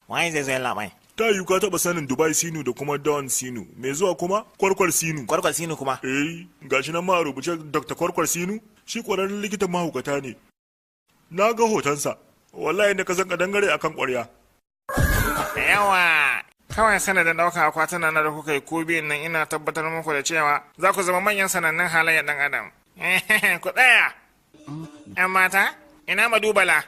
Wai zai zo yalla mai. Ta yi ka taɓa sanin Dubai Sinu da kuma Don Sinu. Me zuwa kuma? Kwarkwar Sinu. Kwarkwar Sinu kuma? Gashi nan ma a rubuce Dr. Kwarkwar Sinu. Shi ƙwararren likitan mahaukata ne. Na ga hotonsa. Wallahi ne ka san kadangare akan ƙwarya. Yawa. Kawai sanadin ɗaukar akwatuna na da kuka yi ko biyun nan ina tabbatar muku da cewa za ku zama manyan sanannun halayyar ɗan adam. Ku tsaya. ‘Yan mata, ina madubala.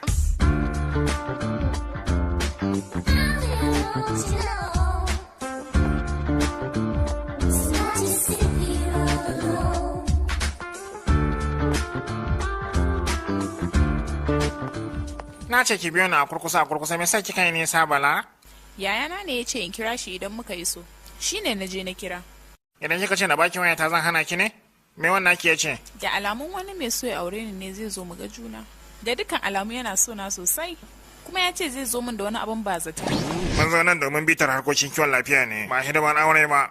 Na ce ki biyo ni a kurkusa me sai kika yi nisa Bala? Yayana ne ya ce in kira shi idan muka iso. Shi ne na je na kira. Idan kika ce na baki waya ta zan hana ki ne? Me wannan ki ya ce? Da alamun wani mai so ya aure ni ne zai zo mu ga juna. Da dukkan alamu yana so na sosai. Kuma ya ce zai zo min da wani abin ba zata. Mun zo nan domin bitar harkokin kiwon lafiya ne, ba hidiman aure ba.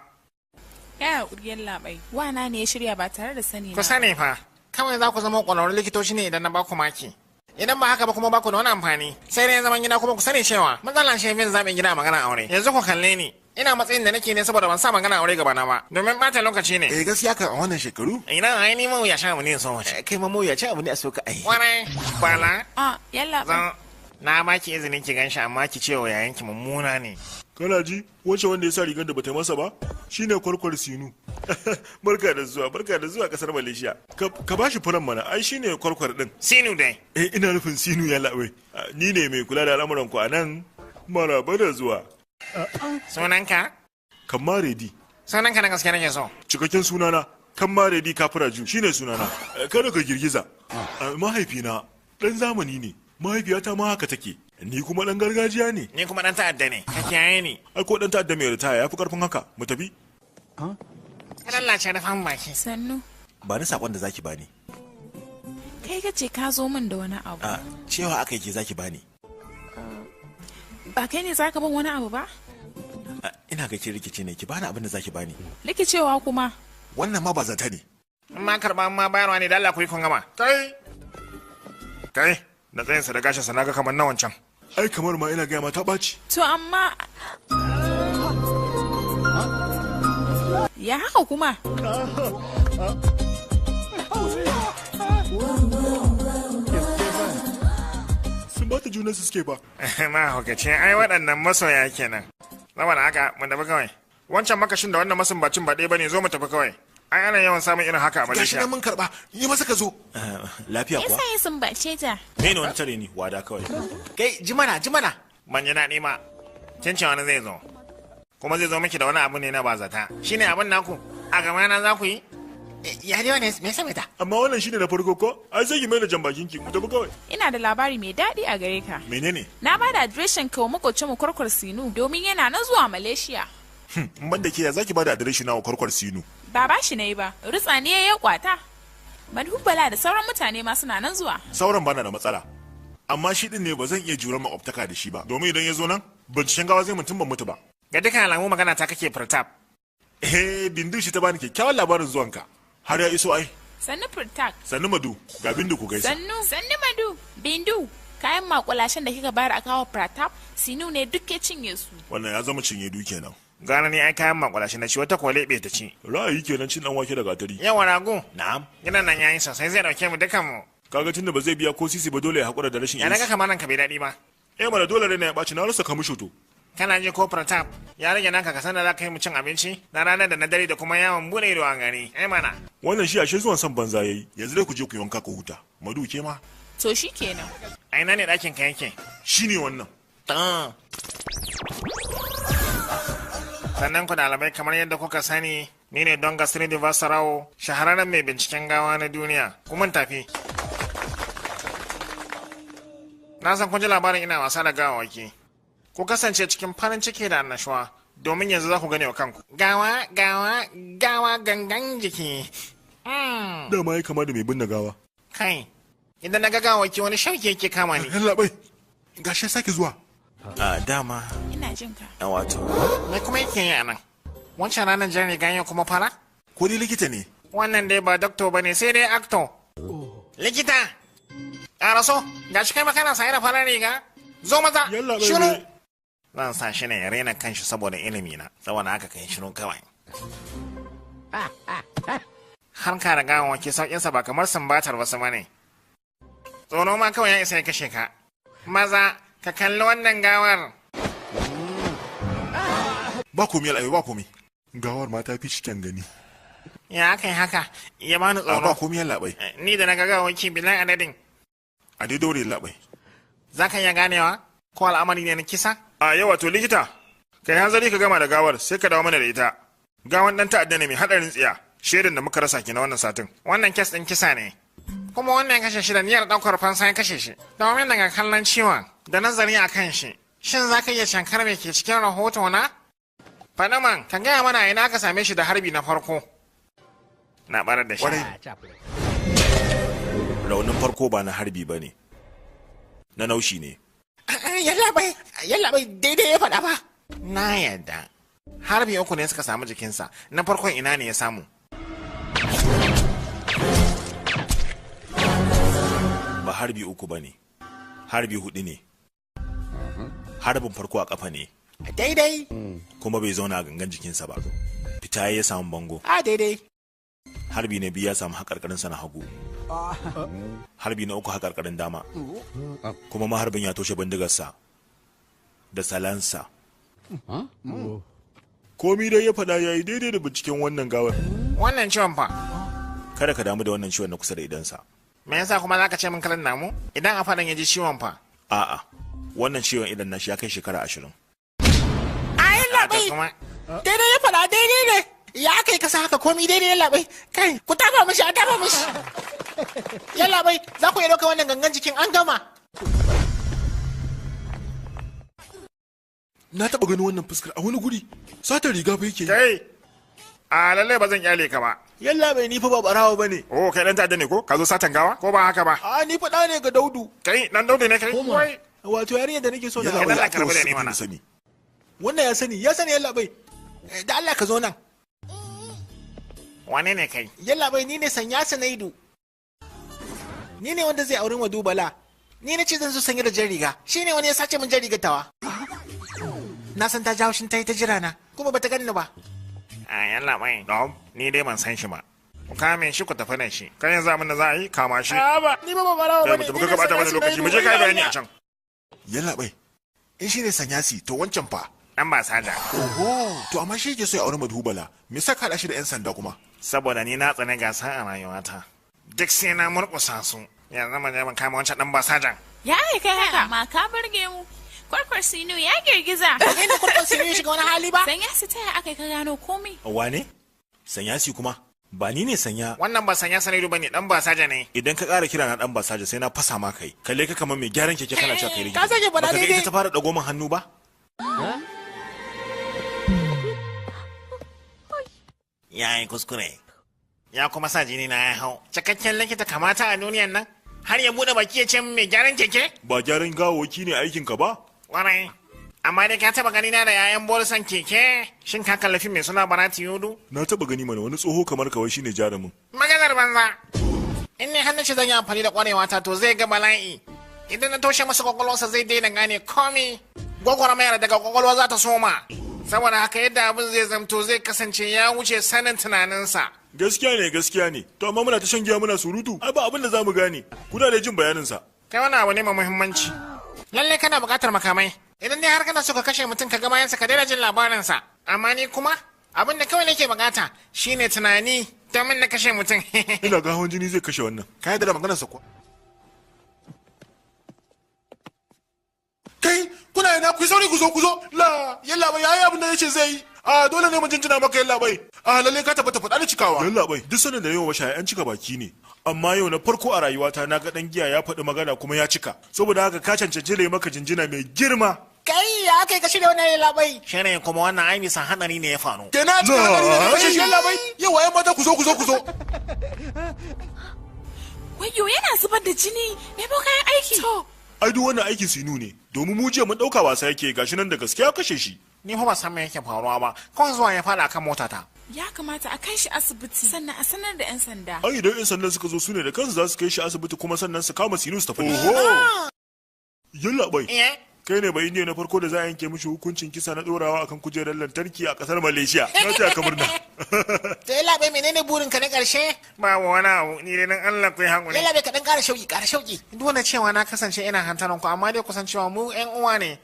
Yaya ƙuryar labai. Wana ne ya shirya ba tare da sani na. Ku sani fa, kawai za ku zama ƙwararrun likitoci ne idan na baku maki. Idan ba haka ba kuma baku da wani amfani. Sai dai zaman gida kuma ku sani cewa matsalan shefin zaɓin gida a magana aure. Yanzu ku kalle ni. Ina matsayin da nake ne saboda ban sa magana aure gaba na ba. Domin ɓata lokaci ne. Gaskiya kan a wannan shekaru. Idan ai ni mawuya sha abu ne so wace. Kai ma mawuya sha abu ne a so ka ai. Kwarai. Bala. Yalla. Zan. Na baki izinin ki ganshi amma ki ce wa yayanki mummuna ne. Kana ji wace wanda ya sa rigar da bata masa ba shine Kwarkwar Sinu. Barka da zuwa kasar Malaysia. Ka bashi furan mana ai shine Kwarkwar din. Sinu dai. Ina nufin Sinu ya laɓe. Ni ne mai kula da al'amuran ku anan. Maraba da zuwa. Sunanka? Kammaredi. Sunanka na gaske nake so. Cikakken sunana Kammaredi Kafuraju shine sunana. Kada ka girgiza. Mahaifina dan zamani ne. Mahaifiyata ma haka take. Ni kuma dan gargajiya ne. Ni kuma dan ta'adda ne. Ka kiyaye ni. Ai ko dan ta'adda mai ritaya yafi karfin haka. Mu tafi. Allah ce da fan baki. Sannu. Ba ni sakon da zaki bani. Kai ka ce ka zo min da wani abu. Cewa aka yi zaki bani. Ba kai ne zaka ban wani abu ba? Ina ga ki rikici ne ki bani abin da zaki bani. Rikicewa kuma. Wannan ma ba zata ne. Ma karba ma bayarwa ne da Allah ku yi kun gama. Kai. Da tsayinsa da gashinsa na ga kamar na wancan. Ai kamar ma ina gaya ma ta ɓaci. To amma... Ya haka kuma? Sun ba ta junansu suke ba. Ma hukace ai waɗannan masoya kenan. Zama da haka mu tafi kawai. Wancan makashin da wannan masumbacin ba ɗaya ba ne zo mu tafi kawai. Ai ana yawan samun irin haka a Malaysia. Gashi nan mun karba. Yi masa ka zo. Lafiya kuwa? Yasa ya sumbace ta. Me ne wani tare ni wada kawai. Kai jimana. Ban ji daɗi ma. Kin ce wani zai zo. Kuma zai zo miki da wani abu ne na bazata. Shine abin naku. A gama na za ku yi? Ya dai wani me yasa ta? Amma wannan shine na farko ko? Ai sai ki mai da jan bakin ki. Mu tafi kawai. Ina da labari mai daɗi a gare ka. Menene? Na ba da adireshin ka wa makwabcin mu Kwarkwar Sinu domin yana nan zuwa Malaysia. Ban da ke ya zaki ba da adireshi na wa Kwarkwar Sinu. Ba ba shi ne ba, rutsa ne ya kwata. Madhubala da sauran mutane ma suna nan zuwa. Sauran bana da matsala. Amma shi din ne ba zan iya juran makwabtaka da shi ba. Domin idan ya zo nan, binciken gawa zai mutum ban mutu ba. Ga dukkan alamu magana ta kake Furtab. Bindu shi ta bani kyakkyawan labarin zuwanka. Har ya iso ai. Sannu Furtak. Sannu Madu, ga Bindu ku gaisa. Sannu Madu. Bindu, kayan makulashen da kika bayar a kawo Pratap, Sinu ne duk ya cinye su. Wannan ya zama cinye du kenan. Gana ne ai kayan makwalashi na ci wata kwale ɓe ta ci. Ra'ayi kenan cin dan wake da gatari. Yawa rago. Na'am. Gidan nan yayin sosai zai dauke mu dukan mu. Kaga tunda ba zai biya ko sisi ba dole ya hakura da rashin ya naga kamar nan ka bai daɗi ba. Mana dole ne ya ɓaci na rasa kamisho to. Kana ji ko Pratap ya rage naka ka san da za ka yi mu cin abinci na ranar da na dare da kuma yawon bude ido a gari. Mana. Wannan shi ashe zuwan son banza yayi. Yanzu dai ku je ku yi wanka ku huta. Madu ke ma. To shi kenan. A ina ne ɗakin ka yake? Shine wannan. Sannan ku ɗalibai kamar yadda kuka sani ni ne don gasri da vasarao shahararren mai binciken gawa na duniya kuma tafi. Na san kun ji labarin ina wasa da gawawaki. Ku kasance cikin farin ciki da annashuwa domin yanzu za ku gane wa kanku. Gawa gangan jiki. Dama ya kama da mai binne gawa. Kai, idan na ga gawawaki wani shauki yake kama ni. Labai, gashi sake zuwa. Dama. Ina jin ka. Wato. Me kuma yake yi a nan? Wancan ranar jan riga yau kuma fara? Ko dai likita ne? Wannan dai ba doktor ba ne sai dai actor. Likita! Ƙaraso, ga shi kai makana saye da farar riga. Zo maza, shuru! zan sa shi ne ya raina kanshi saboda ilimi na, saboda haka kai shiru kawai. Harka da gawawwaki sauƙinsa ba kamar sumbatar wasu bane. Tsoro ma kawai ya isa ya kashe ka. Maza, ka kalli wannan gawar. Ba komi al'ayi ba komi. Gawar ma ta fi shi kyan gani. Ya aka yi haka, ya bani tsoro. Ba komi labai. Ni da na ga gawawwaki bilan adadin. A dai daure labai. Za ka iya ganewa? Ko al'amari ne na kisa? A yawa to likita. Kai hanzari ka gama da gawar sai ka dawo mana da ita. Gawan dan ta'adda ne mai hadarin tsiya. Shaidan da muka rasa ki na wannan satin. Wannan kes ɗin kisa ne. Kuma wannan kashe shi da niyyar ɗaukar fansa ya kashe shi. Domin daga kallon ciwon da nazari a kan shi. Shin za ka iya shankar me ke cikin rahoto na? Fanaman, ka gaya mana ina ka same shi da harbi na farko. Na barar da shi. Raunin farko ba na harbi ba ne. Na naushi ne. Yallaɓai daidai ya faɗa ba. Na yadda. Harbi uku ne suka samu jikinsa. Na farkon ina ne ya samu? Ba harbi uku ba ne. Harbi hudu ne. Harbin farko a kafa ne. Daidai. Kuma bai zauna a gangan jikinsa ba. Fita ya samu bango. Daidai. Harbi na biyu ya samu haƙarƙarinsa na hagu. Harbi na uku haƙarƙarin dama. Kuma maharbin ya toshe bindigarsa da salansa. Komi dai ya faɗa ya yi daidai da binciken wannan gawar. Wannan ciwon fa? Kada ka damu da wannan ciwon na kusa da idansa. Me yasa kuma za ka ce min kalan namu? Idan a faɗan ya ji ciwon fa? A'a, wannan ciwon idan nashi ya kai shekara 20. Ai labai! Daidai ya faɗa daidai ne! Ya kai kasa haka komi daidai ya labai! Kai, ku tafa mishi, a tafa mishi! Ya labai, za ku iya ɗauka wannan gangan jikin an gama! Na taɓa ganin wannan fuskar a wani guri. Satar riga fa yake yi. Kai! A lallai ba zan kyale ka ba. Yalla bai ni fa ba barawa bane. Oh, kai dan ta'adda ne ko? Ka zo satan gawa? Ko ba haka ba? A ni fa da ne ga Daudu. Kai, dan Daudu ne kai? Wai. Wato yarinyar da nake so na Yalla bai ka rabu da ni mana. Wannan ya sani yalla bai. Da Allah ka zo nan. Wane ne kai? Yalla bai ni ne sanya Sanaidu. Ni ne wanda zai aure wa Dubala. Ni na ce zan zo sanye da jan riga. Shine wani ya sace min jan rigar tawa. Na san ta jawo shin ta yi ta jira na kuma bata ganni ba. Yalla bai. Dom, ni dai ban san shi ba. Ku kame shi ku tafi da shi. Kan yanzu abin da za a yi kama shi. Ba, ni ba barawa bane. Mutum ka gabata mana lokaci mu je kai bayani a can. Yalla bai. In shi ne Sanyasi to wancan fa. Dan ba saja. Oho, to amma shi yake so ya aure Madhubala. Me yasa ka hada shi da yan sanda kuma? Saboda ni na tsane gasa a rayuwata. Duk sai na murƙusa su. Yanzu mun je mun kama wancan dan ba sajan. Ya kai haka ma ka burge mu. Kwarkwar Sinu ya girgiza. Kai da kwarkwar Sinu ya shiga wani hali ba? Sanya su taya aka ka gano komai. Wane? Sanyasi kuma? Ba ni ne sanya. Wannan ba sanya Sanaidu bane, dan ba saja ne. Idan ka ƙara kira na dan ba saja sai na fasa ma kai. Kalle ka kamar mai gyaran keke kana cewa kai rigi. Ka sake faɗa daidai. Baka ta fara dago min hannu ba? Ya yi kuskure. Ya kuma sa jini na ya hau. Cikakken likita kamata a duniyan nan? Har ya bude baki ya ce mai gyaran keke? Ba gyaran gawawaki ne aikin ka ba? Warai. Amma dai ka taba gani na da yayan bolisan keke? Shin ka kallafi mai suna Barati Yodo? Na taba gani mana wani tsoho kamar kawai shine jarumin. Maganar banza. In ne hannun shi zan yi amfani da kwarewa ta to zai ga bala'i. Idan na toshe masa kwakwalwarsa zai daina gane komi. Gwagwarmayar daga kwakwalwa za ta soma. Saboda haka yadda abin zai zamto zai kasance ya wuce sanin tunaninsa. Gaskiya ne. To amma muna ta shan giya muna surutu. Ai ba abin da zamu gane. Kuna da jin bayaninsa. Kai wani abu ne mai muhimmanci. Lallai kana buƙatar makamai. Idan dai har kana so ka kashe mutum ka ga bayansa ka daina jin labarinsa. Amma ni kuma abin da kawai nake buƙata shine tunani domin na kashe mutum. Ina ga hawan jini zai kashe wannan. Ka yarda da maganarsa kuwa? Kai kuna ina ku sauri ku zo. La yalla bai yayi abin da yace zai yi. Dole ne mu jinjina maka yalla bai. Lalle ka tabbata faɗa da cikawa. Yalla bai duk sanin da yau mashaya an cika baki ne. Amma yau na farko a rayuwata na ga dan giya ya faɗi magana kuma ya cika. Saboda haka ka cancanci le maka jinjina mai girma. Kai ya kai ka shirya wannan yalla bai. Shine kuma wannan ai misan hadari ne ya faru. Kenan cikin hadari ne ka kashe yalla bai. Yau waye mata ku zo. Wayo yana zubar da jini. Me bo kayan aiki? Ai duk wannan aikin Sinu ne. Domin mu jiya mun dauka wasa yake gashi nan da gaskiya kashe shi. Ni fa ba san me yake faruwa ba. Kawai zuwa ya fada kan motata. Ya kamata a kai shi asibiti sannan a sanar da 'yan sanda. Ai idan 'yan sanda suka zo su ne da kansu za su kai shi asibiti kuma sannan su kama Sinu su tafi da shi. Yalla bai. kai ne ba indiya na farko da za a yanke mishi hukuncin kisa na dorawa akan kujerar lantarki a kasar Malaysia. Na ce aka murna. To yalla bai menene burin ka na karshe? Ba wani abu ni dai dan Allah kai hakuri. Yalla bai ka dan ƙara shauki. Duk da cewa na kasance ina hantaran ku amma dai kusan cewa mu ƴan uwa ne.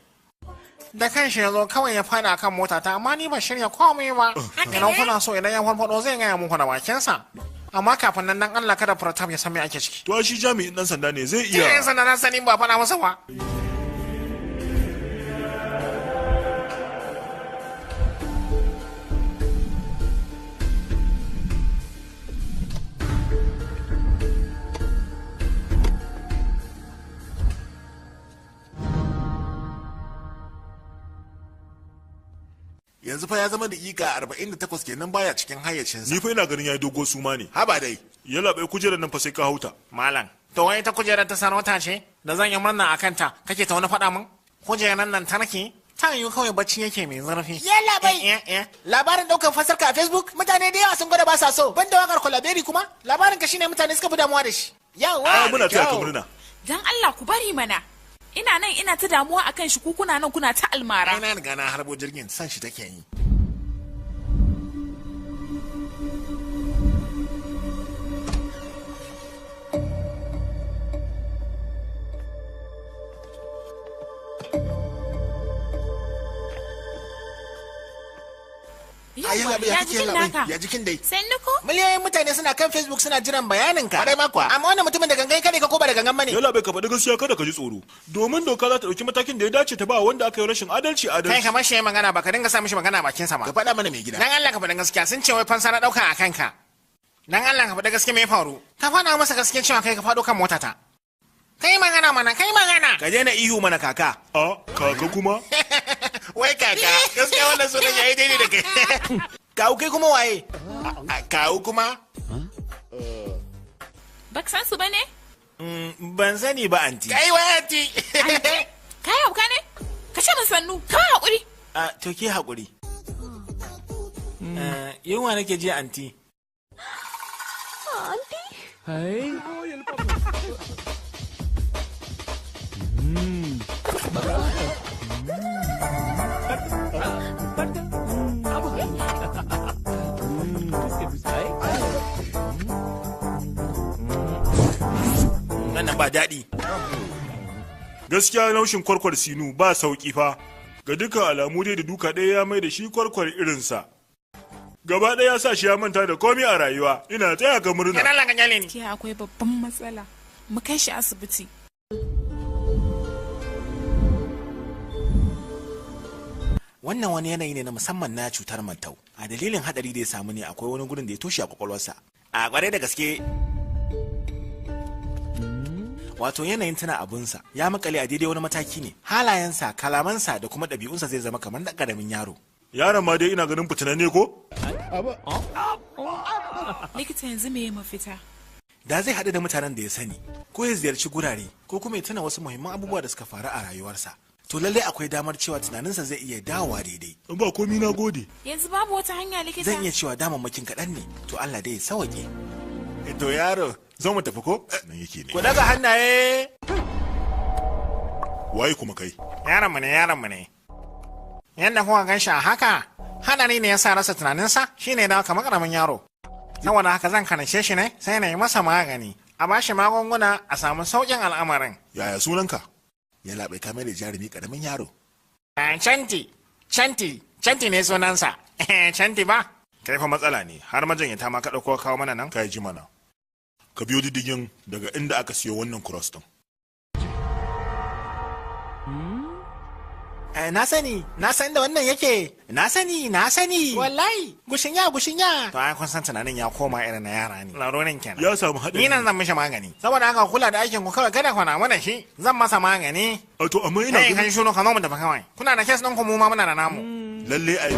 Da kanshi ya zo kawai ya fada akan mota ta amma ni ba shirya komai ba. Idan kuna so idan ya farfado zai gaya muku da bakinsa. Amma kafin nan dan Allah kada Pratap ya san me ake ciki. To shi jami'in dan sanda ne zai iya. Yan sanda na sani ba fada masa ba. Yanzu fa ya zama daƙiƙa 48 kenan baya cikin hayyacinsa. Ni fa ina ganin yayi dogo suma ne. Haba dai. Yalla bai kujerar nan fa sai ka hauta. Malam, to wai ta kujerar ta sarauta ce da zan yi murna a kanta kake ta wani faɗa min? Kujerar nan ta nake ta yiwu kawai bacci yake mai zurfi. Yalla bai. Labarin daukar fasarka a Facebook mutane da yawa sun gwada ba sa so. Banda wakar Kolaberi kuma labarin ka shine mutane suka fi damuwa da shi. Yawa. Muna taya ka murna. Dan Allah ku bari mana. Ina nan ina ta damuwa akan shi ku kuna nan kuna ta almara. Ina riga na harbo jirgin san shi take yi. Ya jikin dai. Sannu ko? Miliyoyin mutane suna kan Facebook suna jiran bayanin ka. Kwarai makwa. Amma wannan mutumin da gangan kare ka ko ba da gangan bane. Yalla bai ka faɗi gaskiya kada ka ji tsoro. Domin doka za ta ɗauki matakin da ya dace ta ba wanda aka yi rashin adalci. Kai kamar shi magana ba ka dinga sa mishi magana bakin sa ba. Ka faɗa mana mai gida. Dan Allah ka faɗi gaskiya sun ce wai fansa na ɗauka a kanka. Dan Allah ka faɗi gaskiya me ya faru. Ka faɗa masa gaskiya cewa kai ka faɗo kan motata. Kai magana mana kai magana. Ka daina ihu mana kaka. Kaka kuma? Wai kaka gaskiya wannan sunan yayi daidai da kai. Kawu kai kuma waye? Kawu kuma? Bak san su bane? Ban sani ba anti. Kai wai anti. Kai hauka ne? Ka ce min sannu, ka haƙuri. To ke haƙuri. Yunwa nake ji anti. Anti? Hai. Wannan ba daɗi. Gaskiya naushin kwarkwar sinu ba sauƙi fa. Ga dukkan alamu dai da duka ɗaya ya mai da shi kwarkwar irinsa. Gaba ɗaya ya sa shi ya manta da komai a rayuwa. Ina taya ka murna. Yana lan ganyale ni. Ke akwai babban matsala. Mu kai shi asibiti. Wannan wani yanayi ne na musamman na cutar mantau. A dalilin hadari da ya samu ne akwai wani gurin da ya toshe a kwakwalwarsa. A kwarai da gaske. Wato yanayin tana abunsa ya makale a daidai wani mataki ne. Halayensa, kalamansa da kuma ɗabi'unsa zai zama kamar na ƙaramin yaro. Yaron ma dai ina ganin fitinanne ko? Likita yanzu me mafita? Da zai haɗu da mutanen da ya sani, ko ya ziyarci gurare, ko kuma ya tuna wasu muhimman abubuwa da suka faru a rayuwarsa. To lallai akwai damar cewa tunaninsa zai iya dawowa daidai. Ba komi na gode. Yanzu babu wata hanya likita. Zan iya cewa damammakin kaɗan ne, to Allah dai ya sawaƙe. To yaro, zo mu tafi ko? Nan yake ne. Ku daga hannaye. Waye kuma kai? Yaron mu ne. Yanda kuka gan shi a haka, hadari ne ya sa rasa tunaninsa shine da kamar karamin yaro. Saboda haka zan kanace shi ne sai na yi masa magani, a bashi magunguna a samu sauƙin al'amarin. Yaya sunanka? Ya labai kame da jarumi karamin yaro. Chanti ne sunansa. Chanti ba? Kai fa matsala ne, har majanyata ma ka ɗauko kawo mana nan? Kai ji mana. Ka biyo diddigin daga inda aka siyo wannan cross din. Na sani da wannan yake. Na sani. Wallahi, gushinya. To ai kun san tunanin ya koma irin na yara ne. Laronin kenan. Ya samu haɗari. Ni nan zan mishi magani. Saboda haka kula da aikin ku kawai kada ku na mana shi. Zan masa magani. To amma ina Kai kan shuno ka zo mu tafi kawai. Kuna da kes ɗin ku mu ma muna da namu. Lalle ai